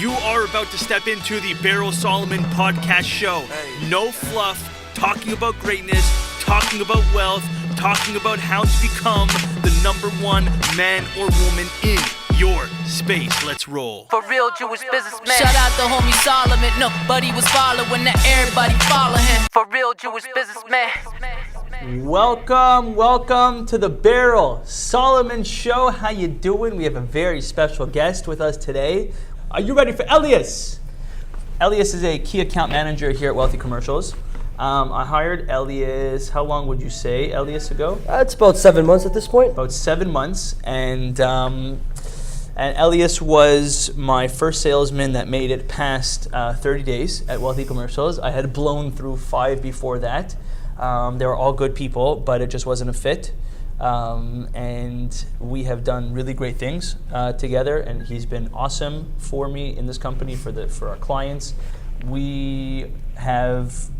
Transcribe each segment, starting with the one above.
You are about to step into the Beryl Solomon podcast show. No fluff, talking about greatness, talking about wealth, talking about how to become the #1 man or woman in your space. Let's roll. For real Jewish businessman. Shout out to homie Solomon. Nobody was following that, everybody follow him. For real Jewish businessman. Welcome to the Beryl Solomon show. How you doing? We have a very special guest with us today. Are you ready for ELIAS? ELIAS is a key account manager here at Wealthy Commercials. I hired ELIAS, how long would you say, ELIAS, ago? It's about 7 months at this point. About 7 months, and ELIAS was my first salesman that made it past 30 days at Wealthy Commercials. I had blown through 5 before that. They were all good people, but it just wasn't a fit. And we have done really great things together, and he's been awesome for me in this company, for our clients. We have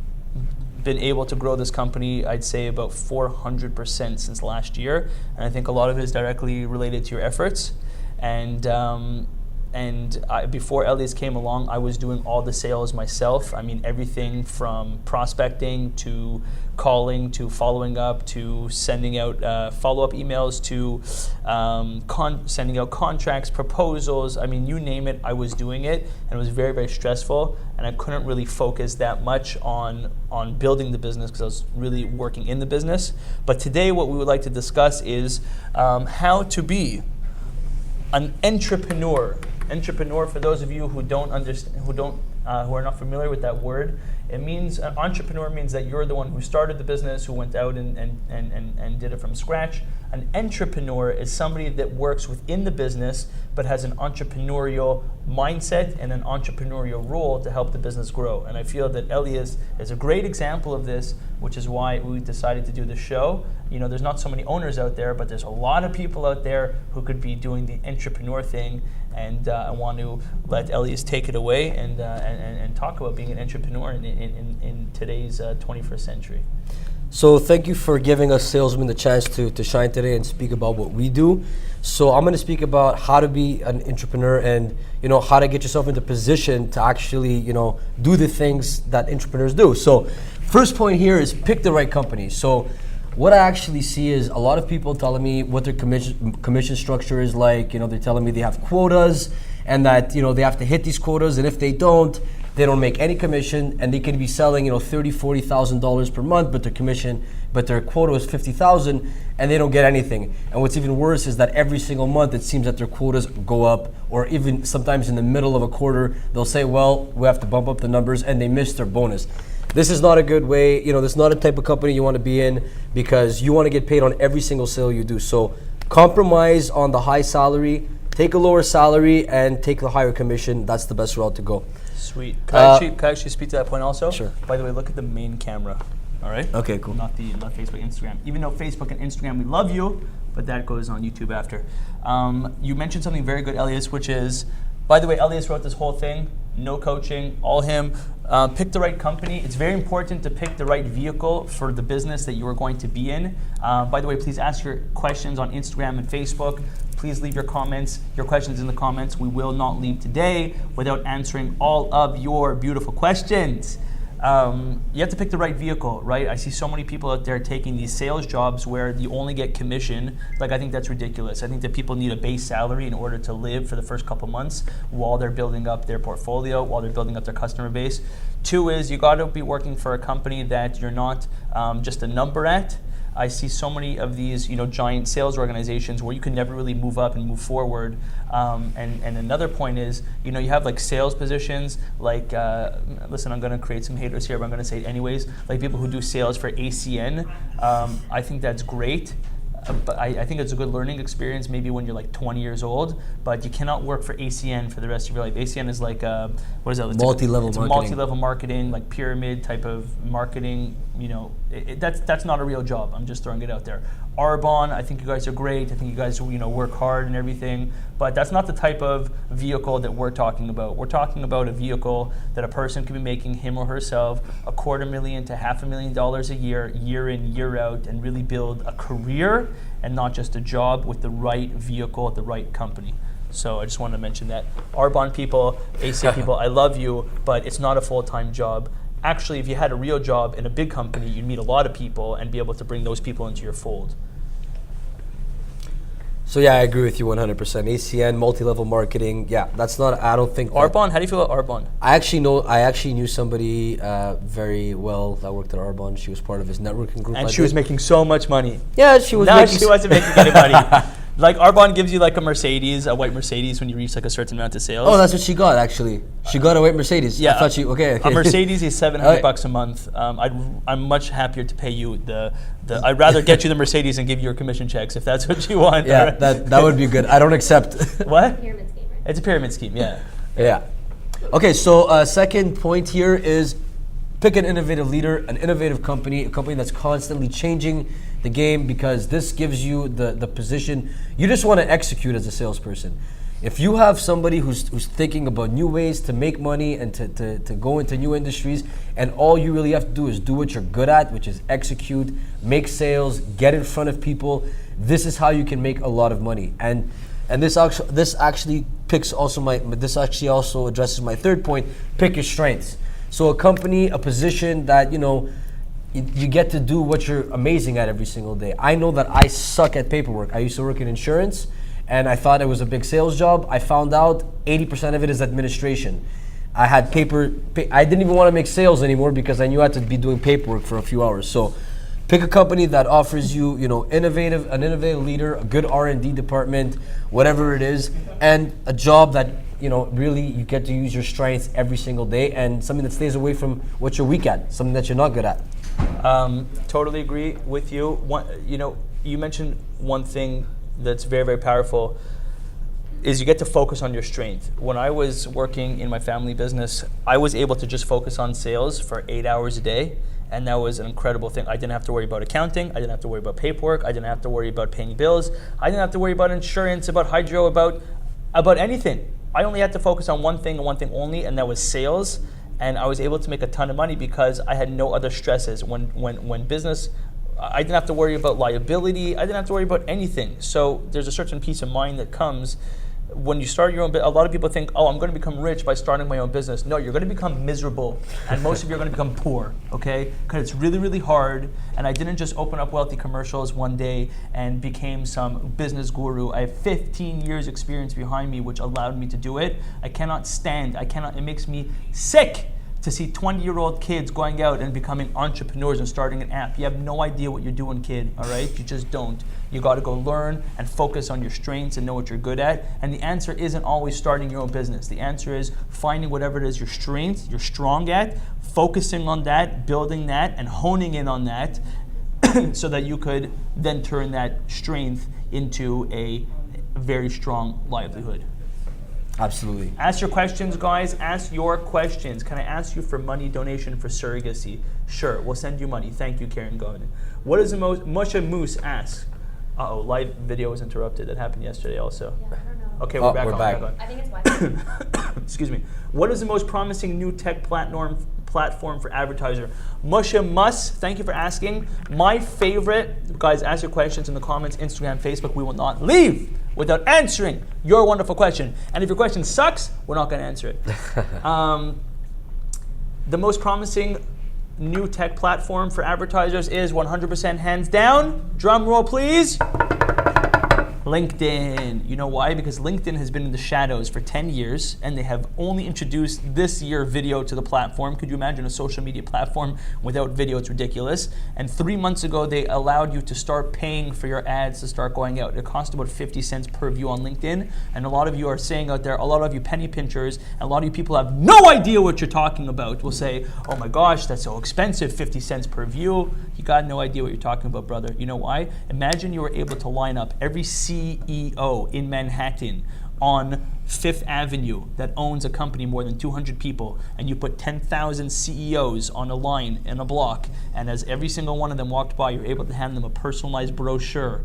been able to grow this company, I'd say, about 400% since last year, and I think a lot of it is directly related to your efforts. Before ELIAS came along, I was doing all the sales myself. I mean, everything from prospecting to calling to following up to sending out follow-up emails to sending out contracts, proposals. I mean, you name it, I was doing it, and it was very, very stressful. And I couldn't really focus that much on building the business because I was really working in the business. But today, what we would like to discuss is how to be an entrepreneur. Entrepreneur, for those of you who don't understand, who are not familiar with that word, it means an entrepreneur means that you're the one who started the business, who went out and did it from scratch. An entrepreneur is somebody that works within the business but has an entrepreneurial mindset and an entrepreneurial role to help the business grow. And I feel that ELIAS is a great example of this, which is why we decided to do the show. You know, there's not so many owners out there, but there's a lot of people out there who could be doing the entrepreneur thing. And I want to let ELIAS take it away and talk about being an entrepreneur in today's 21st century. So thank you for giving us salesmen the chance to shine today and speak about what we do. So I'm going to speak about how to be an entrepreneur and, you know, how to get yourself into position to actually, you know, do the things that entrepreneurs do. So first point here is pick the right company. So what I actually see is a lot of people telling me what their commission structure is like. You know, they're telling me they have quotas and that, you know, they have to hit these quotas, and if they don't make any commission, and they can be selling, you know, $30,000, $40,000 per month, but their quota is $50,000, and they don't get anything. And what's even worse is that every single month it seems that their quotas go up, or even sometimes in the middle of a quarter they'll say, well, we have to bump up the numbers, and they miss their bonus. This is not a good way, you know, this is not a type of company you want to be in, because you want to get paid on every single sale you do. So compromise on the high salary, take a lower salary, and take the higher commission. That's the best route to go. Sweet. Could I actually speak to that point also? Sure. By the way, look at the main camera. All right? Okay, cool. Not Facebook, Instagram. Even though Facebook and Instagram, we love you, but that goes on YouTube after. You mentioned something very good, ELIAS, which is, by the way, ELIAS wrote this whole thing, no coaching, all him. Pick the right company. It's very important to pick the right vehicle for the business that you are going to be in. By the way, please ask your questions on Instagram and Facebook. Please leave your questions in the comments. We will not leave today without answering all of your beautiful questions. You have to pick the right vehicle, right? I see so many people out there taking these sales jobs where you only get commission. Like, I think that's ridiculous. I think that people need a base salary in order to live for the first couple months while they're building up their portfolio, while they're building up their customer base. 2 is you got to be working for a company that you're not just a number at. I see so many of these, you know, giant sales organizations where you can never really move up and move forward. And another point is, you know, you have like sales positions, like, listen, I'm going to create some haters here, but I'm going to say it anyways, like people who do sales for ACN. I think that's great. But I think it's a good learning experience maybe when you're like 20 years old, but you cannot work for ACN for the rest of your life. ACN is like, what is that? It's multi-level marketing. Multi-level marketing, like pyramid type of marketing. You know, that's not a real job. I'm just throwing it out there. Arbonne, I think you guys are great. I think you guys, you know, work hard and everything, but that's not the type of vehicle that we're talking about. We're talking about a vehicle that a person can be making him or herself $250,000 to $500,000 a year, year in, year out, and really build a career and not just a job with the right vehicle at the right company. So I just wanted to mention that. Arbonne people, ACN people, I love you, but it's not a full-time job. Actually, if you had a real job in a big company, you'd meet a lot of people and be able to bring those people into your fold. So yeah, I agree with you 100%. ACN, multi-level marketing, yeah, that's not, I don't think. Arbonne, how do you feel about Arbonne? I actually knew somebody very well that worked at Arbonne. She was part of his networking group. And she was making so much money. Yeah, she was. No, she wasn't making any money. Like Arbonne gives you like a Mercedes, a white Mercedes when you reach like a certain amount of sales. Oh, that's what she got actually. She got a white Mercedes. Yeah, I thought she, okay. A Mercedes is $700 a month. I'm much happier to pay you I'd rather get you the Mercedes and give you your commission checks if that's what you want. Yeah, that would be good. I don't accept. What? Pyramid scheme, right? It's a pyramid scheme, yeah. Yeah. Okay, so second point here is pick an innovative leader, an innovative company, a company that's constantly changing the game, because this gives you the position. You just want to execute as a salesperson. If you have somebody who's thinking about new ways to make money and to go into new industries, and all you really have to do is do what you're good at, which is execute, make sales, get in front of people, this is how you can make a lot of money. And this actually also addresses my third point, pick your strengths. So a company, a position that, you get to do what you're amazing at every single day. I know that I suck at paperwork. I used to work in insurance, and I thought it was a big sales job. I found out 80% of it is administration. I had I didn't even want to make sales anymore because I knew I had to be doing paperwork for a few hours. So pick a company that offers you, an innovative leader, a good R&D department, whatever it is, and a job that, really you get to use your strengths every single day, and something that stays away from what you're weak at, something that you're not good at. Totally agree with you. You mentioned one thing that's very, very powerful is you get to focus on your strength. When I was working in my family business, I was able to just focus on sales for 8 hours a day, and that was an incredible thing. I didn't have to worry about accounting. I didn't have to worry about paperwork. I didn't have to worry about paying bills. I didn't have to worry about insurance, about hydro, about anything. I only had to focus on one thing and one thing only, and that was sales. And I was able to make a ton of money because I had no other stresses. When business, I didn't have to worry about liability. I didn't have to worry about anything. So there's a certain peace of mind that comes when you start your own business. A lot of people think, I'm going to become rich by starting my own business. No, you're going to become miserable, and most of you are going to become poor, okay? Because it's really, really hard, and I didn't just open up Wealthy Commercials one day and became some business guru. I have 15 years experience behind me, which allowed me to do it. It makes me sick to see 20-year-old kids going out and becoming entrepreneurs and starting an app. You have no idea what you're doing, kid, all right? You just don't. You got to go learn and focus on your strengths and know what you're good at. And the answer isn't always starting your own business. The answer is finding whatever it is your strengths, you're strong at, focusing on that, building that, and honing in on that so that you could then turn that strength into a very strong livelihood. Absolutely. Ask your questions, guys. Ask your questions. Can I ask you for money donation for surrogacy? Sure, we'll send you money. Thank you, Karen Godin. What is the most, Musha Moose asks. Live video was interrupted. That happened yesterday also. Yeah, I don't know. Okay, we're back we're on. back. Back on. I think it's Wi-Fi. Excuse me. What is the most promising new tech platform for advertiser? Musha Mus, thank you for asking. My favorite, guys, ask your questions in the comments, Instagram, Facebook. We will not leave without answering your wonderful question. And if your question sucks, we're not going to answer it. The most promising new tech platform for advertisers is 100% hands down. Drum roll, please. LinkedIn. You know why? Because LinkedIn has been in the shadows for 10 years, and they have only introduced this year video to the platform. Could you imagine a social media platform without video? It's ridiculous. And 3 months ago, they allowed you to start paying for your ads to start going out. It cost about 50 cents per view on LinkedIn, and a lot of you are saying out there, a lot of you penny pinchers, and a lot of you people have no idea what you're talking about. Will say, oh my gosh, that's so expensive, 50 cents per view. You got no idea what you're talking about, brother. You know why? Imagine you were able to line up every CEO in Manhattan on Fifth Avenue that owns a company more than 200 people, and you put 10,000 CEOs on a line in a block, and as every single one of them walked by, you're able to hand them a personalized brochure,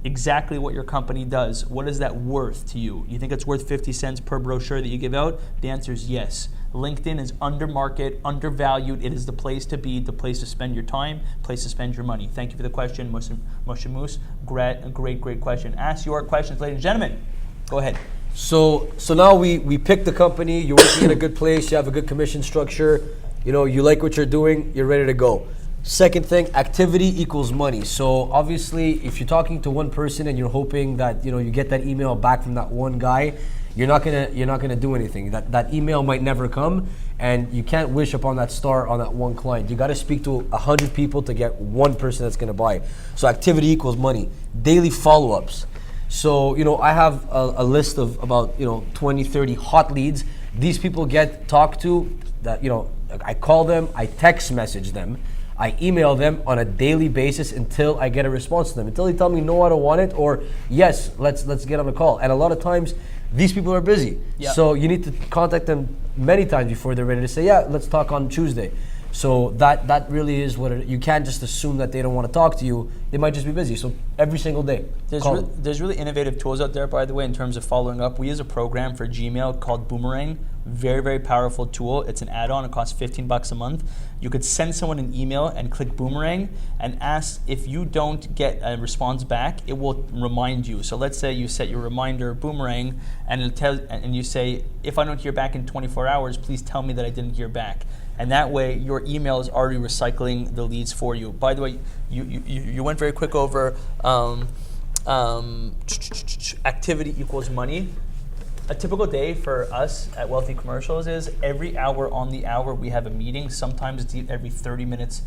exactly what your company does. What is that worth to you? You think it's worth 50 cents per brochure that you give out? The answer is yes. LinkedIn is under market, undervalued. It is the place to be, the place to spend your time, place to spend your money. Thank you for the question, Musha Moose. Great question. Ask your questions, ladies and gentlemen. Go ahead. So now we pick the company. You're working in a good place. You have a good commission structure. You know, you like what you're doing. You're ready to go. Second thing, activity equals money. So obviously, if you're talking to one person and you're hoping that you get that email back from that one guy, you're not gonna do anything. That email might never come, and you can't wish upon that star on that one client. You got to speak to 100 people to get one person that's gonna buy. So activity equals money. Daily follow-ups. So, I have a list of about, 20, 30 hot leads. These people get talked to, that, I call them, I text message them, I email them on a daily basis until I get a response to them, until they tell me, no, I don't want it, or yes, let's get on a call. And a lot of times, these people are busy. Yeah. So you need to contact them many times before they're ready to say, yeah, let's talk on Tuesday. So that really is what you can't just assume that they don't want to talk to you. They might just be busy. So every single day. There's really innovative tools out there, by the way, in terms of following up. We use a program for Gmail called Boomerang. Very, very powerful tool. It's an add-on. It costs $15 a month. You could send someone an email and click Boomerang and ask if you don't get a response back, it will remind you. So let's say you set your reminder Boomerang and you say, if I don't hear back in 24 hours, please tell me that I didn't hear back. And that way, your email is already recycling the leads for you. By the way, you went very quick over activity equals money. A typical day for us at Wealthy Commercials is every hour on the hour we have a meeting. Sometimes it's every 30 minutes,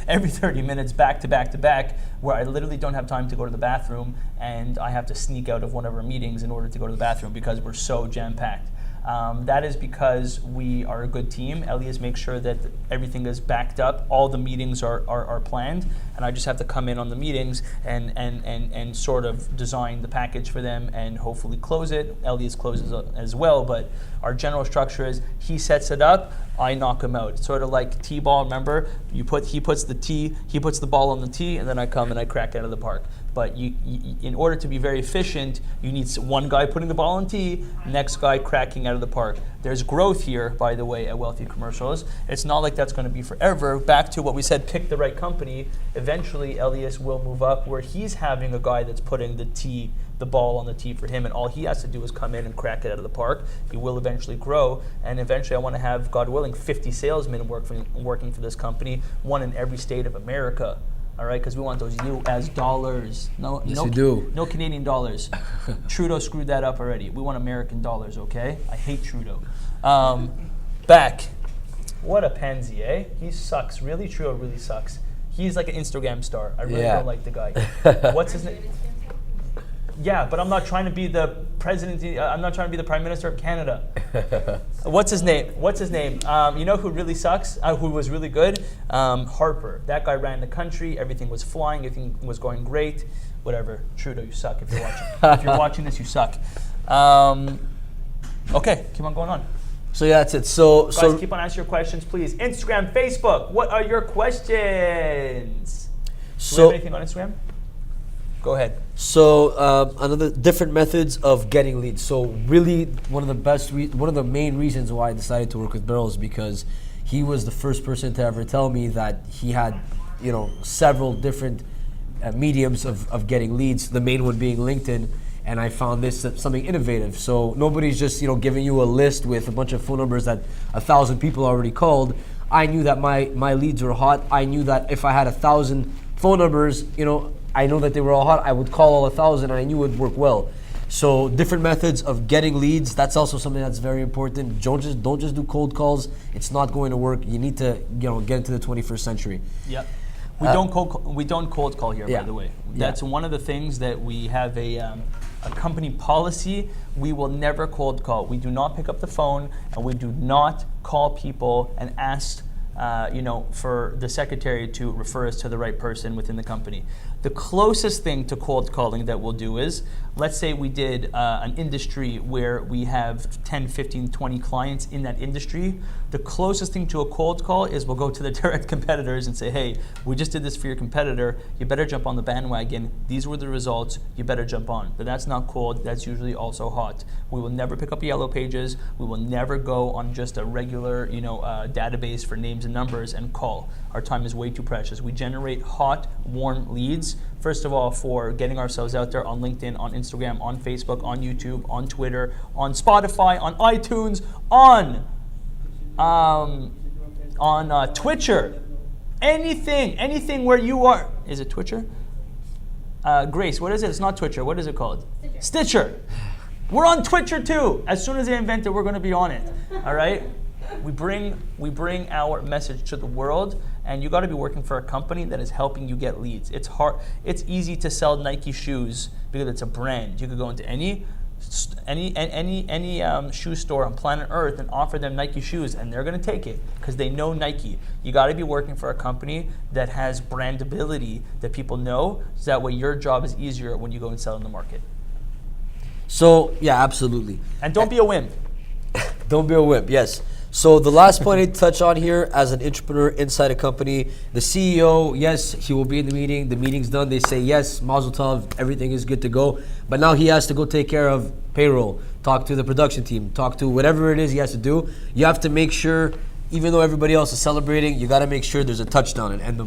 every 30 minutes back to back to back, where I literally don't have time to go to the bathroom, and I have to sneak out of one of our meetings in order to go to the bathroom because we're so jam-packed. That is because we are a good team. ELIAS makes sure that everything is backed up. All the meetings are planned, and I just have to come in on the meetings and sort of design the package for them and hopefully close it. ELIAS closes as well, but our general structure is he sets it up, I knock him out. It's sort of like T-ball, remember? He puts the ball on the tee, and then I come and I crack it out of the park. But you, in order to be very efficient, you need one guy putting the ball on tee, next guy cracking out of the park. There's growth here, by the way, at Wealthy Commercials. It's not like that's going to be forever. Back to what we said, pick the right company. Eventually, ELIAS will move up where he's having a guy that's putting the ball on the tee for him, and all he has to do is come in and crack it out of the park. He will eventually grow, and eventually I want to have, God willing, 50 salesmen working for this company, one in every state of America. All right, because we want those US dollars. Yes, we do. No Canadian dollars. Trudeau screwed that up already. We want American dollars, okay? I hate Trudeau. Back. What a pansy, eh? He sucks. Really, Trudeau really sucks. He's like an Instagram star. I really don't like the guy. What's his name? Yeah, but I'm not trying to be the president. I'm not trying to be the prime minister of Canada. What's his name? You know who really sucks? Who was really good? Harper. That guy ran the country. Everything was flying. Everything was going great. Whatever. Trudeau, you suck if you're watching. If you're watching this, you suck. Okay, keep on going on. So yeah, that's it. So Guys, keep on asking your questions, please. Instagram, Facebook. What are your questions? Do we have anything on Instagram? Go ahead. So another different methods of getting leads. So really, one of the main reasons why I decided to work with Beryl is because he was the first person to ever tell me that he had, several different mediums of getting leads. The main one being LinkedIn, and I found this something innovative. So nobody's just giving you a list with a bunch of phone numbers that 1,000 people already called. I knew that my leads were hot. I knew that if I had 1,000 phone numbers, I know that they were all hot. I would call all 1,000, and I knew it would work well. So different methods of getting leads. That's also something that's very important. Don't just do cold calls. It's not going to work. You need to get into the 21st century. Yep. We don't cold call here, by the way. That's one of the things that we have a company policy. We will never cold call. We do not pick up the phone, and we do not call people and ask for the secretary to refer us to the right person within the company. The closest thing to cold calling that we'll do is, let's say we did an industry where we have 10, 15, 20 clients in that industry. The closest thing to a cold call is we'll go to the direct competitors and say, hey, we just did this for your competitor. You better jump on the bandwagon. These were the results. You better jump on. But that's not cold. That's usually also hot. We will never pick up Yellow Pages. We will never go on just a regular, database for name names and numbers and call. Our time is way too precious. We generate hot, warm leads, first of all, for getting ourselves out there on LinkedIn, on Instagram, on Facebook, on YouTube, on Twitter, on Spotify, on iTunes, on Twitcher. Anything where you are. Is it Twitcher? Grace, what is it? It's not Twitcher. What is it called? Stitcher. We're on Twitcher too. As soon as they invent it, we're going to be on it. All right? We bring our message to the world, and you got to be working for a company that is helping you get leads. It's hard. It's easy to sell Nike shoes because it's a brand. You could go into any shoe store on planet Earth and offer them Nike shoes, and they're going to take it because they know Nike. You got to be working for a company that has brandability that people know, so that way your job is easier when you go and sell in the market. So, yeah, absolutely. And don't be a wimp. Don't be a wimp, yes. So the last point I touch on here, as an entrepreneur inside a company, the CEO, yes, he will be in the meeting. The meeting's done. They say, yes, Mazel Tov, everything is good to go. But now he has to go take care of payroll, talk to the production team, talk to whatever it is he has to do. You have to make sure, even though everybody else is celebrating, you got to make sure there's a touchdown and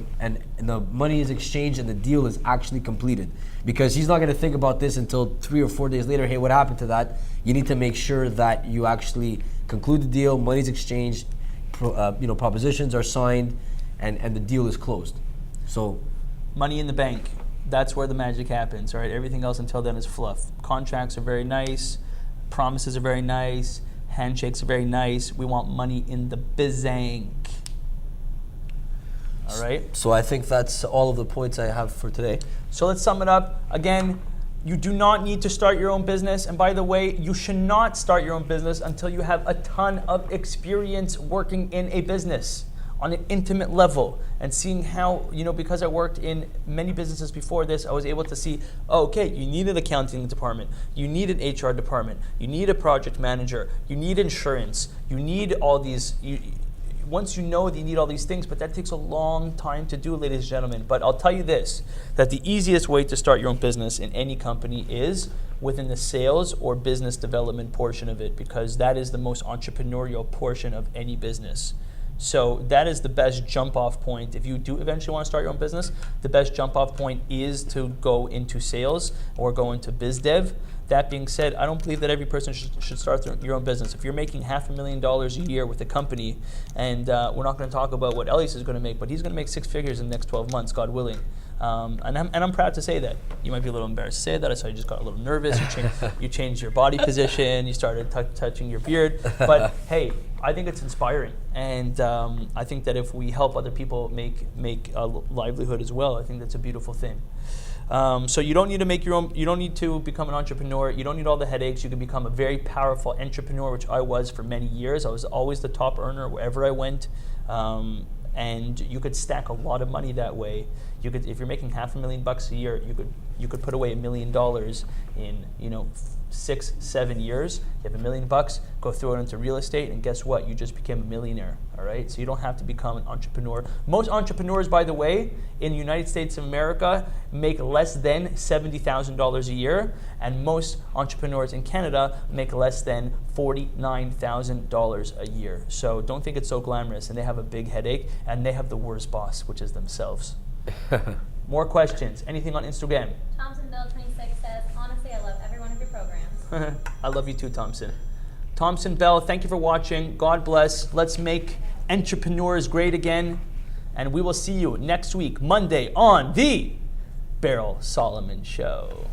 the money is exchanged and the deal is actually completed. Because he's not going to think about this until 3 or 4 days later. Hey, what happened to that? You need to make sure that you actually conclude the deal, money's exchanged, propositions are signed, and the deal is closed. So, money in the bank. That's where the magic happens, right? Everything else until then is fluff. Contracts are very nice. Promises are very nice. Handshakes are very nice. We want money in the bank. All right? So I think that's all of the points I have for today. So let's sum it up. Again, you do not need to start your own business. And by the way, you should not start your own business until you have a ton of experience working in a business on an intimate level and seeing how, because I worked in many businesses before this, I was able to see, okay, you need an accounting department, you need an HR department, you need a project manager, you need insurance, you need all these, once you know that you need all these things, but that takes a long time to do, ladies and gentlemen. But I'll tell you this, that the easiest way to start your own business in any company is within the sales or business development portion of it, because that is the most entrepreneurial portion of any business. So that is the best jump off point. If you do eventually want to start your own business, the best jump off point is to go into sales or go into biz dev. That being said, I don't believe that every person should start your own business. If you're making $500,000 a year with a company, and we're not going to talk about what ELIAS is going to make, but he's going to make 6 figures in the next 12 months, God willing. And I'm proud to say that. You might be a little embarrassed to say that. I saw you just got a little nervous. You changed your body position. You started touching your beard. But hey, I think it's inspiring, and I think that if we help other people make a livelihood as well, I think that's a beautiful thing. So you don't need to make your own. You don't need to become an entrepreneur. You don't need all the headaches. You can become a very powerful entrepreneur, which I was for many years. I was always the top earner wherever I went, and you could stack a lot of money that way. You could, if you're making $500,000 a year, you could put away $1 million in 6-7 years. You have $1 million, go throw it into real estate, and guess what? You just became a millionaire. All right, so you don't have to become an entrepreneur. Most entrepreneurs, by the way, in the United States of America make less than $70,000 a year, and most entrepreneurs in Canada make less than $49,000 a year. So don't think it's so glamorous, and they have a big headache, and they have the worst boss, which is themselves. More questions? Anything on Instagram? Thompson Bell 26 says, honestly, I love every one of your programs. I love you too, Thompson. Thompson Bell, thank you for watching. God bless. Let's make entrepreneurs great again. And we will see you next week, Monday, on the Beryl Solomon Show.